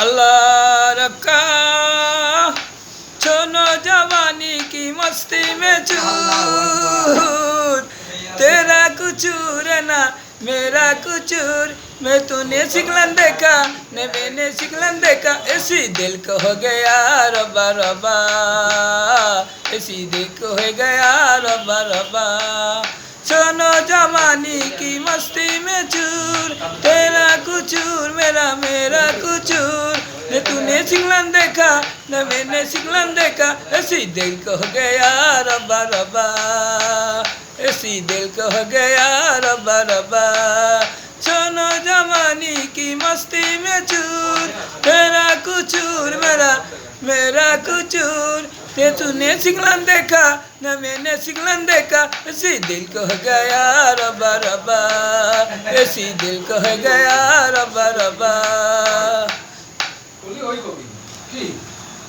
अल्लाह रखा छोनो जवानी की मस्ती में चूर तेरा कुचूर है ना मेरा कुचूर मैं तूने सिकलन देखा न मैंने सिकलन देखा ऐसी दिल को हो गया रब्बा रब्बा ऐसी दिल को हो गया रब्बा रब्बा छोनो जवानी की मस्ती में चूर तेरा कुचूर मेरा मेरा कुचूर न तूने सिकलन देखा न मैंने सिकलन देखा ऐसी दिल को हो गया रब्बा रब्बा ऐसी दिल को हो गया रब्बा रब्बा छोनो जवानी की मस्ती में चूर तेरा कुचूर मेरा मेरा कुचूर ते तूने सिकलन देखा न मैंने सिकलन देखा ऐसी दिल को हो गया रब्बा रब्बा ऐसी दिल को हो गया रब्बा रब्बा